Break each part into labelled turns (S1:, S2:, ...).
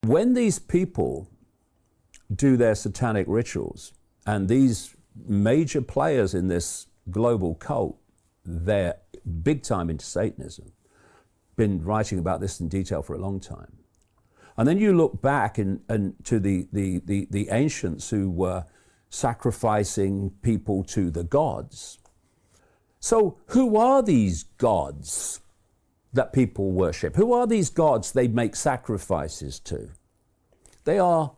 S1: When these people do their satanic rituals, and these major players in this global cult, they're big time into Satanism, been writing about this in detail for a long time. And then you look back and to the ancients who were sacrificing people to the gods. So who are these gods that people worship? Who are these gods they make sacrifices to? They are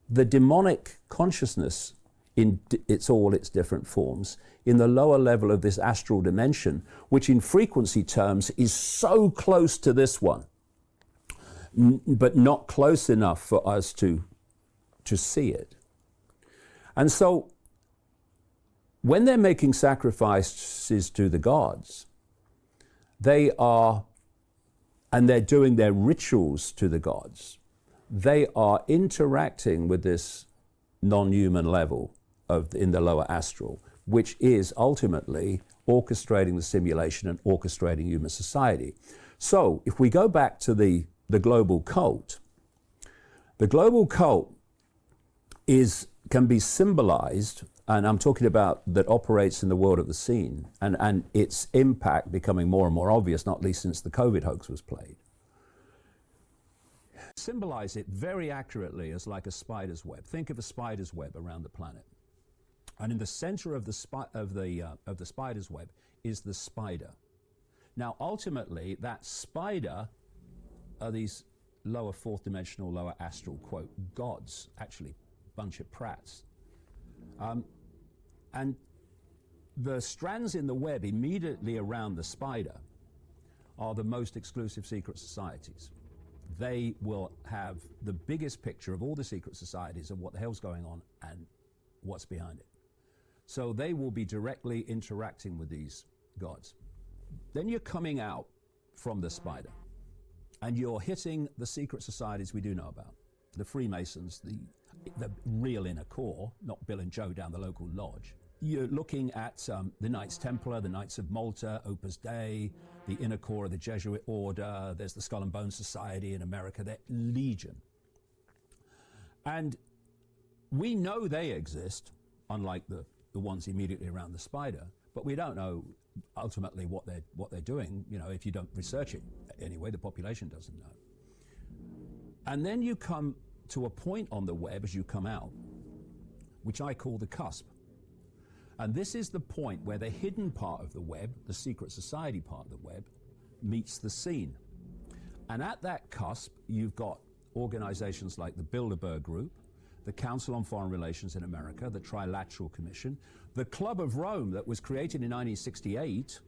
S1: the demonic consciousness in all its different forms in the lower level of this astral dimension, which in frequency terms is so close to this one, but not close enough for us to see it. And so when they're making sacrifices to the gods, they are, and they're doing their rituals to the gods, they are interacting with this non-human level in the lower astral, which is ultimately orchestrating the simulation and orchestrating human society. So if we go back to the global cult, the global cult can be symbolized, and I'm talking about that operates in the world of the seen, and its impact becoming more and more obvious, not least since the COVID hoax was played. Symbolize it very accurately as like a spider's web. Think of a spider's web around the planet. And in the center of the spider's web is the spider. Now, ultimately, that spider are these lower fourth dimensional, lower astral, quote, gods, actually, bunch of prats. And the strands in the web immediately around the spider are the most exclusive secret societies. They will have the biggest picture of all the secret societies of what the hell's going on and what's behind it. So they will be directly interacting with these gods. Then you're coming out from the spider and you're hitting the secret societies we do know about. The Freemasons, the real inner core, not Bill and Joe down the local lodge. You're looking at the Knights Templar, the Knights of Malta, Opus Dei, the inner core of the Jesuit order. There's the Skull and Bones Society in America. They're legion. And we know they exist, unlike the ones immediately around the spider, but we don't know ultimately what they're doing, you know, if you don't research it. Anyway, the population doesn't know. And then you come to a point on the web as you come out, which I call the cusp. And this is the point where the hidden part of the web, the secret society part of the web, meets the seen. And at that cusp, you've got organizations like the Bilderberg Group, the Council on Foreign Relations in America, the Trilateral Commission, the Club of Rome that was created in 1968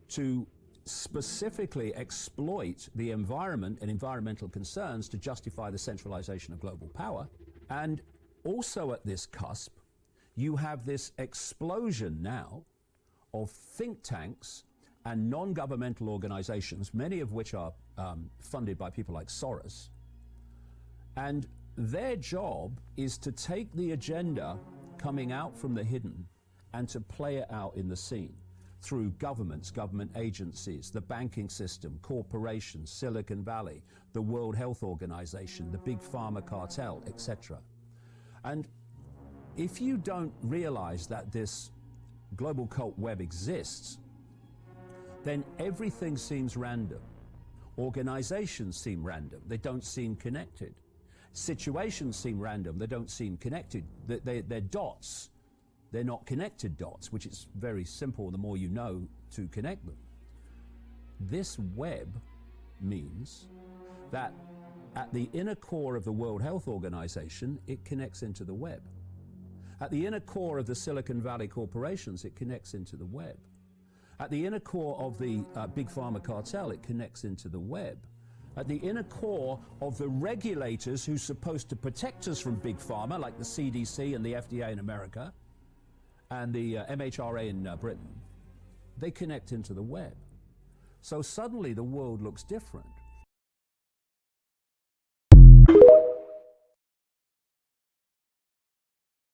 S1: to specifically exploit the environment and environmental concerns to justify the centralization of global power. And also at this cusp, you have this explosion now of think tanks and non-governmental organizations, many of which are funded by people like Soros. And their job is to take the agenda coming out from the hidden and to play it out in the seen through governments, government agencies, the banking system, corporations, Silicon Valley, the World Health Organization, the big pharma cartel, etc. And if you don't realize that this global cult web exists, then everything seems random. Organizations seem random. They don't seem connected. Situations seem random. They don't seem connected. They're dots. They're not connected dots, which is very simple the more you know to connect them. This web means that at the inner core of the World Health Organization, it connects into the web. At the inner core of the Silicon Valley corporations, it connects into the web. At the inner core of the big pharma cartel, it connects into the web. At the inner core of the regulators who's supposed to protect us from big pharma, like the CDC and the FDA in America, and the MHRA in Britain, they connect into the web. So suddenly the world looks different.